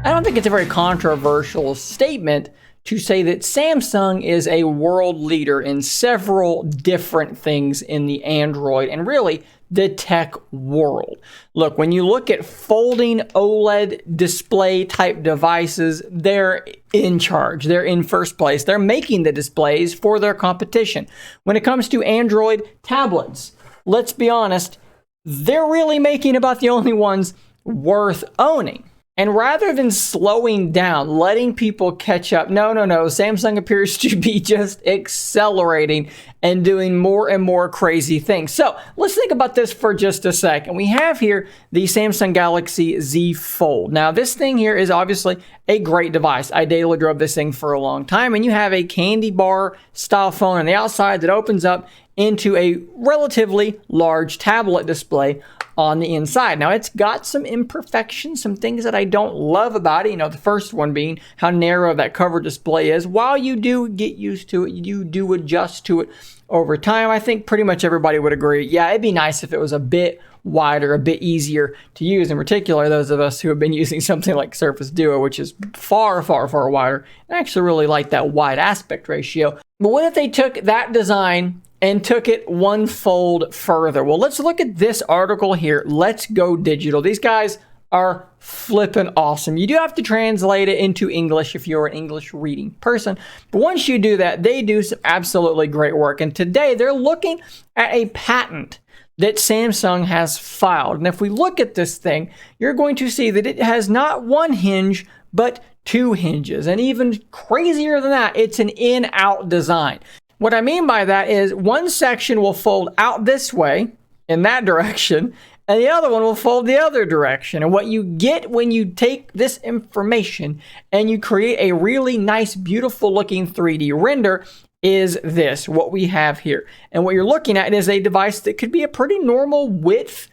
I don't think it's a very controversial statement to say that Samsung is a world leader in several different things in the Android and really the tech world. Look, when you look at folding OLED display type devices, they're in charge. They're in first place. They're making the displays for their competition. When it comes to Android tablets, let's be honest, they're really making about the only ones worth owning. And rather than slowing down, letting people catch up, no, Samsung appears to be just accelerating and doing more and more crazy things. So let's think about this for just a second. We have here the Samsung Galaxy Z Fold. Now this thing here is obviously a great device. I daily drove this thing for a long time, and you have a candy bar style phone on the outside that opens up into a relatively large tablet display on the inside. Now, it's got some imperfections, some things that I don't love about it. You know, the first one being how narrow that cover display is. While you do get used to it, you do adjust to it over time. I think pretty much everybody would agree. Yeah, it'd be nice if it was a bit wider, a bit easier to use. In particular, those of us who have been using something like Surface Duo, which is far wider. I actually really like that wide aspect ratio. But what if they took that design and took it one fold further? Well, let's look at this article here. Let's Go Digital. These guys are flippin' awesome. You do have to translate it into English if you're an English reading person. But once you do that, they do some absolutely great work. And today they're looking at a patent that Samsung has filed. And if we look at this thing, you're going to see that it has not one hinge, but two hinges. And even crazier than that, it's an in-out design. What I mean by that is one section will fold out this way in that direction, and the other one will fold the other direction. And what you get when you take this information and you create a really nice, beautiful looking 3D render is this, what we have here. And what you're looking at is a device that could be a pretty normal width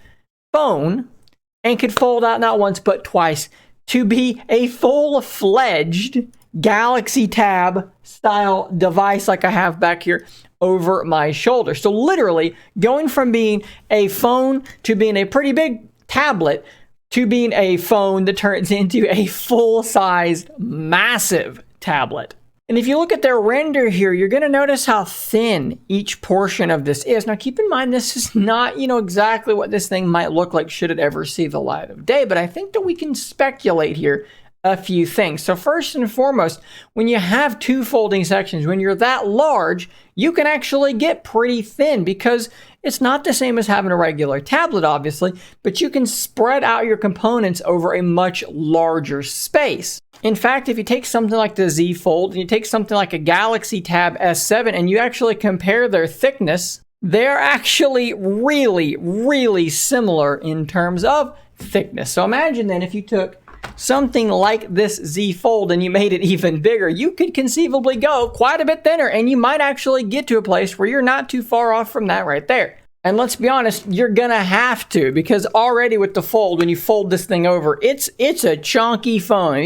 phone and could fold out not once but twice to be a full-fledged Galaxy Tab style device like I have back here over my shoulder. So literally going from being a phone to being a pretty big tablet to being a phone that turns into a full-sized massive tablet. And if you look at their render here, you're going to notice how thin each portion of this is. Now keep in mind, this is not, exactly what this thing might look like should it ever see the light of day, but I think that we can speculate here a few things. So first and foremost, when you have two folding sections, when you're that large, you can actually get pretty thin because it's not the same as having a regular tablet, obviously, but you can spread out your components over a much larger space. In fact, if you take something like the Z Fold and you take something like a Galaxy Tab S7 and you actually compare their thickness, they're actually really similar in terms of thickness. So imagine then if you took something like this Z Fold and you made it even bigger, you could conceivably go quite a bit thinner, and you might actually get to a place where you're not too far off from that right there. And let's be honest, you're gonna have to, because already with the Fold, when you fold this thing over, it's a chunky phone.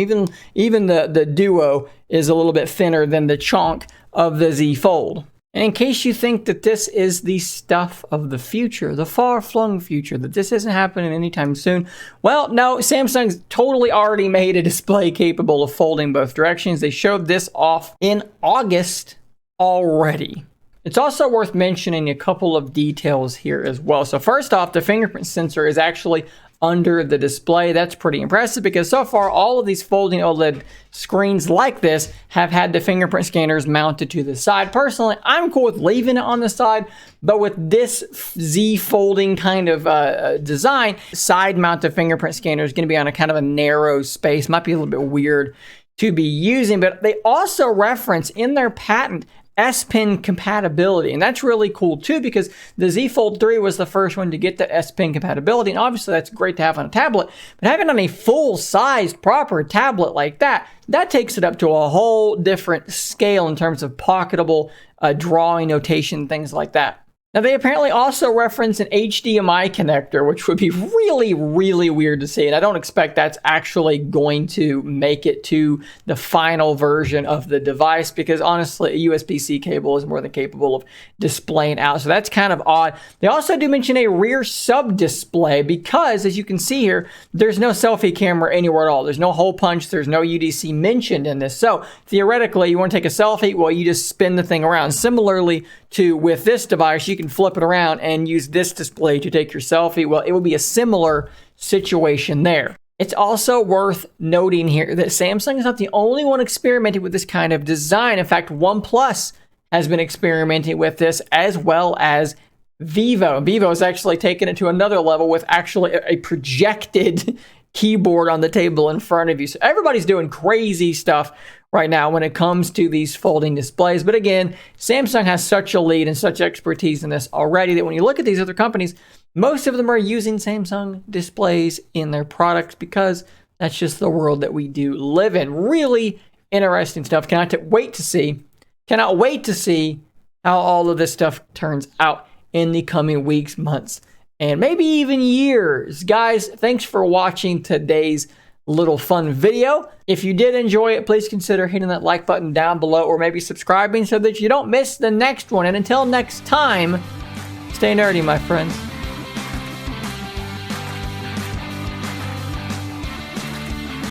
Even the Duo is a little bit thinner than the chunk of the Z Fold. And in case you think that this is the stuff of the future, the far-flung future, that this isn't happening anytime soon, well, no, Samsung's totally already made a display capable of folding both directions. They showed this off in August already. It's also worth mentioning a couple of details here as well. So first off, the fingerprint sensor is actually under the display. That's pretty impressive because so far all of these folding OLED screens like this have had the fingerprint scanners mounted to the side. Personally, I'm cool with leaving it on the side, but with this Z folding kind of design, side mounted fingerprint scanner is going to be on a kind of a narrow space. Might be a little bit weird to be using, but they also reference in their patent S Pen compatibility, and that's really cool too because the Z Fold 3 was the first one to get the S Pen compatibility, and obviously that's great to have on a tablet, but having on a full-sized proper tablet like that takes it up to a whole different scale in terms of pocketable drawing notation, things like that. Now, they apparently also reference an HDMI connector, which would be really, really weird to see. And I don't expect that's actually going to make it to the final version of the device because, honestly, a USB-C cable is more than capable of displaying out. So that's kind of odd. They also do mention a rear sub-display because, as you can see here, there's no selfie camera anywhere at all. There's no hole punch. There's no UDC mentioned in this. So, theoretically, you want to take a selfie, well, you just spin the thing around. Similarly to with this device, you can flip it around and use this display to take your selfie. Well, it would be a similar situation there. It's also worth noting here that Samsung is not the only one experimenting with this kind of design. In fact, OnePlus has been experimenting with this, as well as Vivo. Vivo has actually taken it to another level with actually a projected keyboard on the table in front of you. So everybody's doing crazy stuff right now when it comes to these folding displays. But again, Samsung has such a lead and such expertise in this already that when you look at these other companies, most of them are using Samsung displays in their products because that's just the world that we do live in. Really interesting stuff. Cannot wait to see how all of this stuff turns out in the coming weeks, months, and maybe even years. Guys, thanks for watching today's little fun video. If you did enjoy it, please consider hitting that like button down below or maybe subscribing so that you don't miss the next one. And until next time, stay nerdy, my friends.